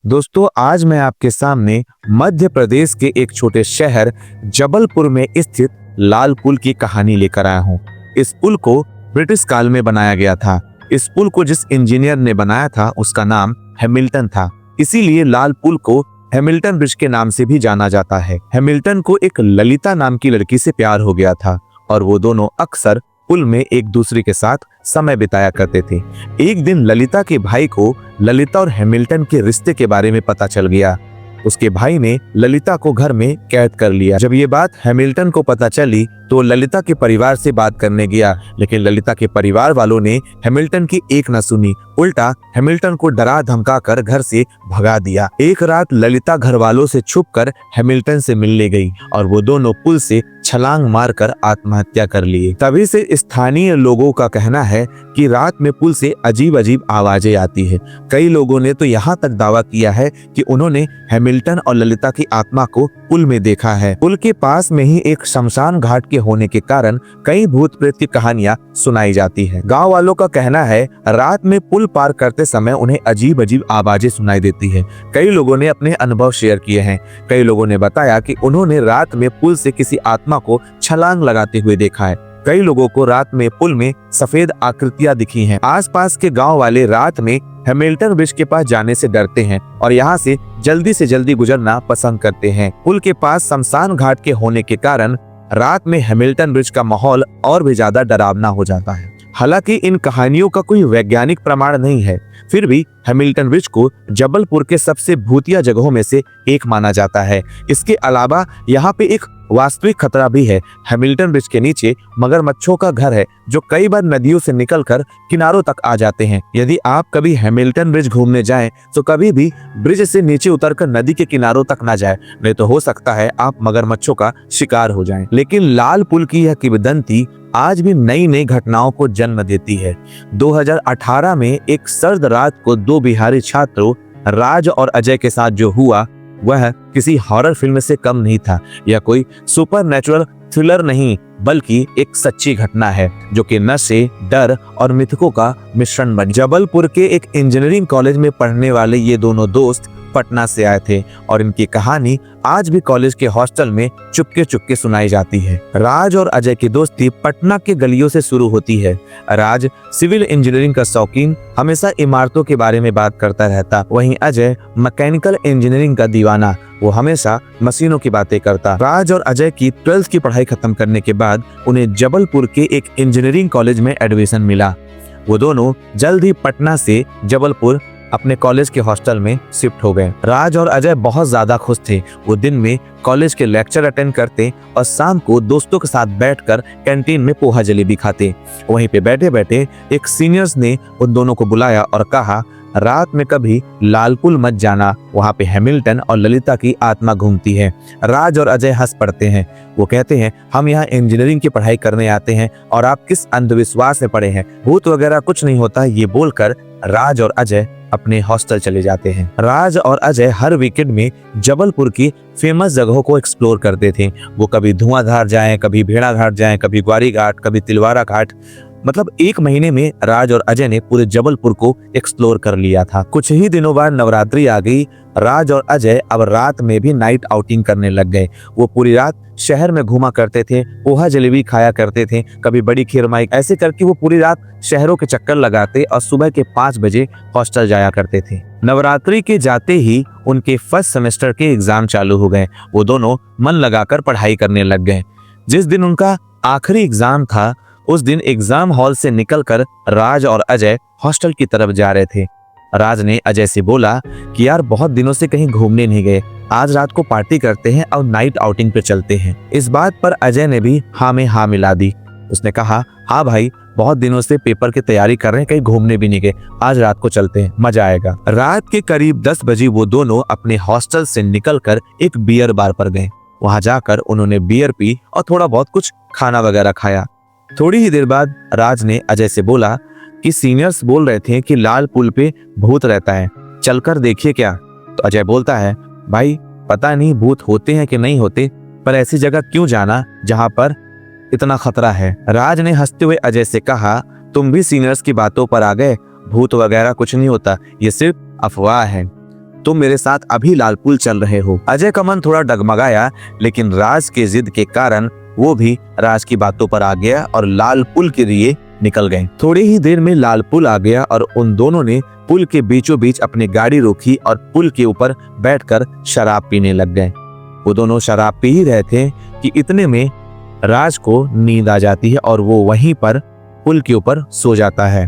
दोस्तों, आज मैं आपके सामने मध्य प्रदेश के एक छोटे शहर जबलपुर में स्थित लाल पुल की कहानी लेकर आया हूँ। इस पुल को ब्रिटिश काल में बनाया गया था। इस पुल को जिस इंजीनियर ने बनाया था उसका नाम हैमिल्टन था। इसीलिए लाल पुल को हैमिल्टन ब्रिज के नाम से भी जाना जाता है। हैमिल्टन को एक ललिता नाम की लड़की से प्यार हो गया था और वो दोनों अक्सर पुल में एक दूसरे के साथ समय बिताया करते थे। एक दिन ललिता के भाई को ललिता और हैमिल्टन के रिश्ते के बारे में पता चल गया। उसके भाई ने ललिता को घर में कैद कर लिया। जब ये बात हैमिल्टन को पता चली तो ललिता के परिवार से बात करने गया, लेकिन ललिता के परिवार वालों ने हैमिल्टन की एक न सुनी, उल्टा हैमिल्टन को डरा धमका कर घर से भगा दिया। एक रात ललिता घर वालों से छुपकर हैमिल्टन से मिलने गई और वो दोनों पुल से छलांग मारकर आत्महत्या कर लिए। तभी से स्थानीय लोगों का कहना है कि रात में पुल से अजीब अजीब आवाजें आती है। कई लोगों ने तो यहाँ तक दावा किया है कि उन्होंने हैमिल्टन और ललिता की आत्मा को पुल में देखा है। पुल के पास में ही एक शमशान घाट के होने के कारण कई भूत प्रेत की कहानियां सुनाई जाती हैं। गांव वालों का कहना है रात में पुल पार करते समय उन्हें अजीब अजीब आवाजें सुनाई देती है। कई लोगों ने अपने अनुभव शेयर किए हैं। कई लोगों ने बताया कि उन्होंने रात में पुल से किसी आत्मा को छलांग लगाते हुए देखा है। कई लोगों को रात में पुल में सफेद आकृतियां दिखी हैं। आसपास के गांव वाले रात में हैमिल्टन ब्रिज के पास जाने से डरते हैं और यहाँ से जल्दी गुजरना पसंद करते हैं। पुल के पास शमशान घाट के होने के कारण रात में हैमिल्टन ब्रिज का माहौल और भी ज्यादा डरावना हो जाता है। हालांकि इन कहानियों का कोई वैज्ञानिक प्रमाण नहीं है, फिर भी हैमिल्टन ब्रिज को जबलपुर के सबसे भूतिया जगहों में से एक माना जाता है। इसके अलावा यहाँ पे एक वास्तविक खतरा भी है। हैमिल्टन ब्रिज के नीचे मगरमच्छों का घर है जो कई बार नदियों से निकलकर किनारों तक आ जाते हैं। यदि आप कभी हैमिल्टन ब्रिज घूमने जाएं तो कभी भी ब्रिज से नीचे उतरकर नदी के किनारों तक ना जाएं, नहीं तो हो सकता है आप मगरमच्छों का शिकार हो जाएं। लेकिन लाल पुल की यह किंवदंती आज भी नई नई घटनाओं को जन्म देती है। 2018 में एक सर्द रात को दो बिहारी छात्रों राज और अजय के साथ जो हुआ वह किसी हॉरर फिल्म से कम नहीं था। यह कोई सुपरनैचुरल थ्रिलर नहीं बल्कि एक सच्ची घटना है जो कि नशे, डर और मिथकों का मिश्रण बन। जबलपुर के एक इंजीनियरिंग कॉलेज में पढ़ने वाले ये दोनों दोस्त पटना से आए थे और इनकी कहानी आज भी कॉलेज के हॉस्टल में चुपके चुपके सुनाई जाती है। राज और अजय की दोस्ती पटना के गलियों से शुरू होती है। राज सिविल इंजीनियरिंग का शौकीन, हमेशा इमारतों के बारे में बात करता रहता। वहीं अजय मैकेनिकल इंजीनियरिंग का दीवाना, वो हमेशा मशीनों की बातें करता। राज और अजय की 12th की पढ़ाई खत्म करने के बाद उन्हें जबलपुर के एक इंजीनियरिंग कॉलेज में एडमिशन मिला। वो दोनों जल्द ही पटना से जबलपुर अपने कॉलेज के हॉस्टल में शिफ्ट हो गए। राज और अजय बहुत ज्यादा खुश थे। वो दिन में कॉलेज के लेक्चर अटेंड करते और शाम को दोस्तों के साथ बैठकर कैंटीन में पोहा जलेबी खाते। वहीं पे बैठे बैठे एक सीनियर्स ने उन दोनों को बुलाया और कहा, रात में कभी लाल पुल मत जाना, वहाँ पे हैमिल्टन और ललिता की आत्मा घूमती है। राज और अजय हंस पड़ते हैं। वो कहते हैं, हम यहाँ इंजीनियरिंग की पढ़ाई करने आते हैं और आप किस अंधविश्वास में पड़े हैं, भूत वगैरह कुछ नहीं होता। ये बोलकर राज और अजय अपने हॉस्टल चले जाते हैं। राज और अजय हर वीकेंड में जबलपुर की फेमस जगहों को एक्सप्लोर करते थे। वो कभी धुआंधार जाएं, कभी भेड़ा घाट जाएं, कभी ग्वारी घाट, कभी तिलवारा घाट। मतलब एक महीने में राज और अजय ने पूरे जबलपुर को एक्सप्लोर कर लिया था। कुछ ही दिनों बाद नवरात्रि आ गई। राज और अजय अब रात में भी नाइट आउटिंग करने लग गए। वो पूरी रात शहर में घूमा करते थे, पोहा जलेबी खाया करते थे, कभी बड़ी खीरमाई, ऐसे करके वो पूरी रात शहरों के चक्कर लगाते और सुबह के 5 बजे हॉस्टल जाया करते थे। नवरात्रि के जाते ही उनके फर्स्ट सेमेस्टर के एग्जाम चालू हो गए। वो दोनों मन लगाकर पढ़ाई करने लग गए। जिस दिन उनका आखिरी एग्जाम था उस दिन एग्जाम हॉल से निकलकर राज और अजय हॉस्टल की तरफ जा रहे थे। राज ने अजय से बोला कि यार बहुत दिनों से कहीं घूमने नहीं गए, आज रात को पार्टी करते हैं और नाइट आउटिंग पे चलते हैं। इस बात पर अजय ने भी हाँ में हाँ मिला दी। उसने कहा, हाँ भाई, बहुत दिनों से पेपर की तैयारी कर रहे हैं, कहीं घूमने भी नहीं गए, आज रात को चलते हैं, मजा आएगा। रात के करीब 10 बजे वो दोनों अपने हॉस्टल से निकलकर एक बियर बार पर गए। वहां जाकर उन्होंने बियर पी और थोड़ा बहुत कुछ खाना वगैरह खाया। थोड़ी ही देर बाद राज ने अजय से बोला कि सीनियर्स बोल रहे थे कि लाल पुल पे भूत रहता है, चलकर देखिए क्या। तो अजय बोलता है, भाई पता नहीं भूत होते हैं कि नहीं होते, पर ऐसी जगह क्यों जाना जहां पर इतना खतरा है। राज ने हंसते हुए अजय से कहा, तुम भी सीनियर्स की बातों पर आ गए, भूत वगैरह कुछ नहीं होता, ये सिर्फ अफवाह है। तुम मेरे साथ अभी लाल पुल चल रहे हो। अजय का मन थोड़ा डगमगाया, लेकिन राज के जिद के कारण वो भी राज की बातों पर आ गया और लाल पुल के लिए निकल गए। थोड़ी ही देर में लाल पुल आ गया और उन दोनों ने पुल के बीचों बीच अपनी गाड़ी रोकी और पुल के ऊपर बैठकर शराब पीने लग गए। वो दोनों शराब पी ही रहे थे कि इतने में राज को नींद आ जाती है और वो वहीं पर पुल के ऊपर सो जाता है।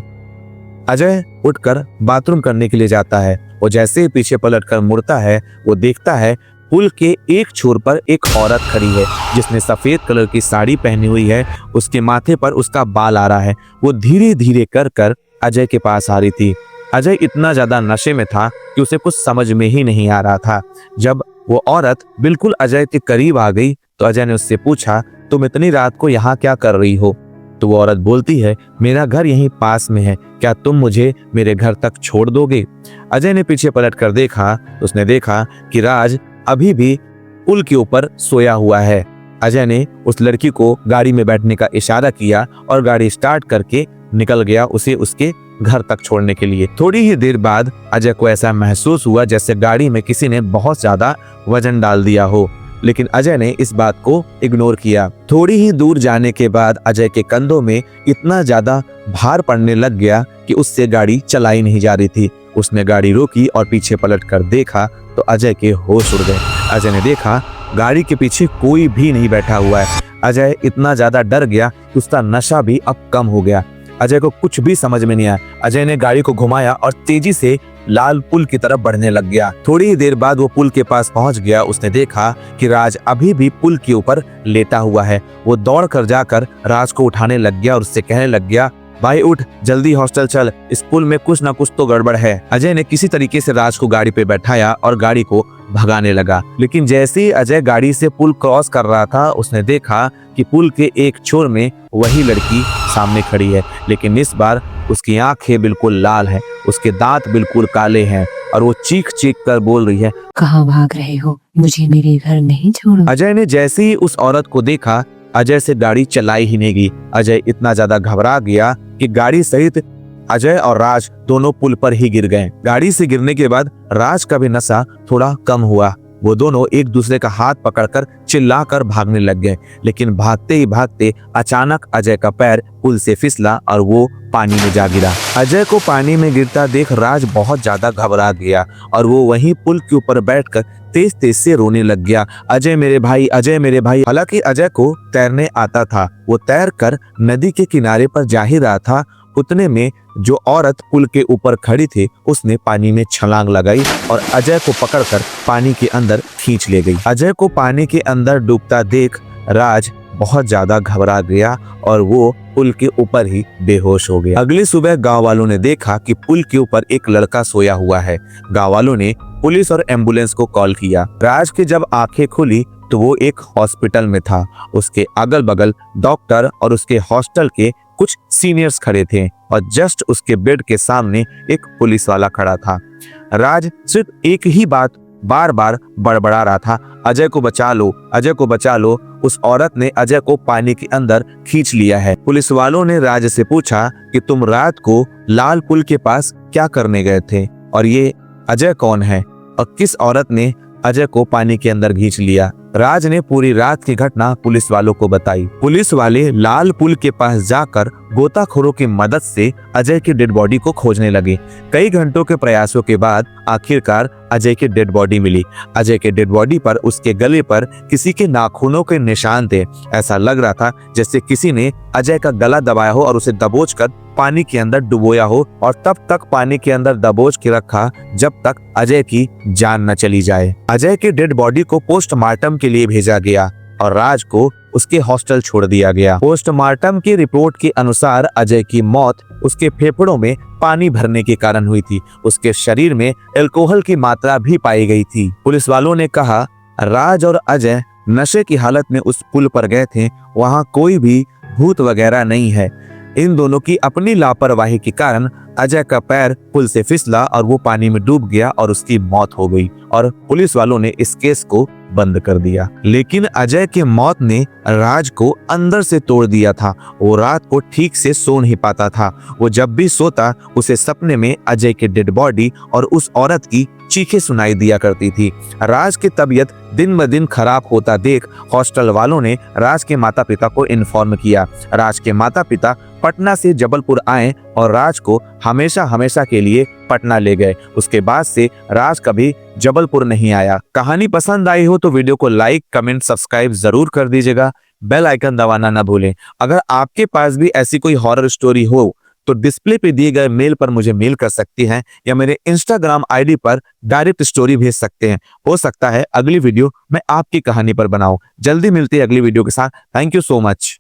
अजय उठकर बाथरूम करने के लिए जाता है। वो जैसे ही पीछे पलटकर मुड़ता है, वो देखता है पुल के एक छोर पर एक औरत खड़ी है जिसने सफेद कलर की साड़ी पहनी हुई है। उसके माथे पर उसका बाल आ रहा है। वो धीरे धीरे कर अजय के पास आ रही थी। अजय इतना ज्यादा नशे में था कि उसे कुछ समझ में ही नहीं आ रहा था। जब वो औरत बिल्कुल अजय के करीब आ गई तो अजय ने उससे पूछा, तुम इतनी रात को यहाँ क्या कर रही हो? तो वो औरत बोलती है, मेरा घर यहीं पास में है, क्या तुम मुझे मेरे घर तक छोड़ दोगे? अजय ने पीछे पलट कर देखा तो उसने देखा कि राज अभी भी पुल के ऊपर सोया हुआ है। अजय ने उस लड़की को गाड़ी में बैठने का इशारा किया और गाड़ी स्टार्ट करके निकल गया उसे उसके घर तक छोड़ने के लिए। थोड़ी ही देर बाद अजय को ऐसा महसूस हुआ जैसे गाड़ी में किसी ने बहुत ज्यादा वजन डाल दिया हो, लेकिन अजय ने इस बात को इग्नोर किया। थोड़ी ही दूर जाने के बाद अजय के कंधों में इतना ज्यादा भार पड़ने लग गया कि उससे गाड़ी चलाई नहीं जा रही थी। उसने गाड़ी रोकी और पीछे पलट कर देखा तो अजय के होश उड़ गए। अजय ने देखा गाड़ी के पीछे कोई भी नहीं बैठा हुआ है। अजय इतना ज्यादा डर गया कि उसका नशा भी अब कम हो गया। अजय को कुछ भी समझ में नहीं आया। अजय ने गाड़ी को घुमाया और तेजी से लाल पुल की तरफ बढ़ने लग गया। थोड़ी ही देर बाद वो पुल के पास पहुंच गया। उसने देखा कि राज अभी भी पुल के ऊपर लेटा हुआ है। वो दौड़ कर जाकर राज को उठाने लग गया और उससे कहने लग गया, भाई उठ, जल्दी हॉस्टल चल, इस पुल में कुछ ना कुछ तो गड़बड़ है। अजय ने किसी तरीके से राज को गाड़ी पे बैठाया और गाड़ी को भगाने लगा, लेकिन जैसे ही अजय गाड़ी से पुल क्रॉस कर रहा था उसने देखा कि पुल के एक छोर में वही लड़की सामने खड़ी है, लेकिन इस बार उसकी आंखें बिल्कुल लाल हैं, उसके दांत बिल्कुल काले हैं और वो चीख चीख कर बोल रही है, कहाँ भाग रहे हो? मुझे मेरे घर नहीं छोड़ो। अजय ने जैसे ही उस औरत को देखा अजय से गाड़ी चलाई ही नहीं गई। अजय इतना ज्यादा घबरा गया कि गाड़ी सहित अजय और राज दोनों पुल पर ही गिर गए। गाड़ी से गिरने के बाद राज का भी नशा थोड़ा कम हुआ। वो दोनों एक दूसरे का हाथ पकड़कर चिल्लाकर भागने लग गए, लेकिन भागते ही भागते अचानक अजय का पैर पुल से फिसला और वो पानी में जा गिरा। अजय को पानी में गिरता देख राज बहुत ज्यादा घबरा गया और वो वहीं पुल के ऊपर बैठकर तेज तेज से रोने लग गया, अजय मेरे भाई, अजय मेरे भाई। हालांकि अजय को तैरने आता था। वो तैर कर नदी के किनारे पर जा ही रहा था, उतने में जो औरत पुल के ऊपर खड़ी थी उसने पानी में छलांग लगाई और अजय को पकड़कर पानी के अंदर खींच ले गई। अजय को पानी के अंदर डूबता देख राज बहुत ज्यादा घबरा गया और वो पुल के ऊपर ही बेहोश हो गया। अगली सुबह गांव वालों ने देखा कि पुल के ऊपर एक लड़का सोया हुआ है। गांव वालों ने पुलिस और एम्बुलेंस को कॉल किया। राज की जब आंखें खुली तो वो एक हॉस्पिटल में था। उसके अगल बगल डॉक्टर और उसके हॉस्टल के कुछ सीनियर्स खड़े थे और जस्ट उसके बेड के सामने एक पुलिस वाला खड़ा था। राज सिर्फ एक ही बात बार बार बड़बड़ा रहा था, अजय को बचा लो, अजय को बचा लो। उस औरत ने अजय को पानी के अंदर खींच लिया है। पुलिस वालों ने राज से पूछा कि तुम रात को लाल पुल के पास क्या करने गए थे और ये अजय कौन है और किस औरत ने अजय को पानी के अंदर खींच लिया। राज ने पूरी रात की घटना पुलिस वालों को बताई। पुलिस वाले लाल पुल के पास जाकर गोताखोरों की मदद से अजय की डेड बॉडी को खोजने लगे। कई घंटों के प्रयासों के बाद आखिरकार अजय की डेड बॉडी मिली। अजय के डेड बॉडी पर उसके गले पर किसी के नाखूनों के निशान थे। ऐसा लग रहा था जैसे किसी ने अजय का गला दबाया हो और उसे दबोचकर पानी के अंदर डुबोया हो और तब तक पानी के अंदर दबोच के रखा जब तक अजय की जान न चली जाए। अजय के डेड बॉडी को पोस्टमार्टम के लिए भेजा गया और राज को उसके हॉस्टल छोड़ दिया गया। पोस्टमार्टम की रिपोर्ट के अनुसार अजय की मौत उसके फेफड़ों में पानी भरने के कारण हुई थी। उसके शरीर में अल्कोहल की मात्रा भी पाई गई थी। पुलिस वालों ने कहा राज और अजय नशे की हालत में उस पुल पर गए थे, वहां कोई भी भूत वगैरह नहीं है। इन दोनों की अपनी लापरवाही के कारण अजय का पैर पुल से फिसला और वो पानी में डूब गया और उसकी मौत हो गई और पुलिस वालों ने इस केस को बंद कर दिया। लेकिन अजय की मौत ने राज को अंदर से तोड़ दिया था। वो रात को ठीक से सो नहीं पाता था। वो जब भी सोता उसे सपने में अजय की डेड बॉडी और उस औरत की चीखें सुनाई दिया करती थी। राज की तबीयत दिन ब दिन खराब होता देख हॉस्टल वालों ने राज के माता पिता को इन्फॉर्म किया। राज के माता पिता पटना से जबलपुर आए और राज को हमेशा हमेशा के लिए पटना ले गए। उसके बाद से राज कभी जबलपुर नहीं आया। कहानी पसंद आई हो तो वीडियो को लाइक, कमेंट, सब्सक्राइब जरूर कर दीजिएगा। बेल आइकन दबाना ना भूलें। अगर आपके पास भी ऐसी कोई हॉरर स्टोरी हो तो डिस्प्ले पे दिए गए मेल पर मुझे मेल कर सकती हैं या मेरे इंस्टाग्राम आईडी पर डायरेक्ट स्टोरी भेज सकते हैं। हो सकता है अगली वीडियो मैं आपकी कहानी पर बनाऊं। जल्दी मिलते हैं अगली वीडियो के साथ। Thank you so much.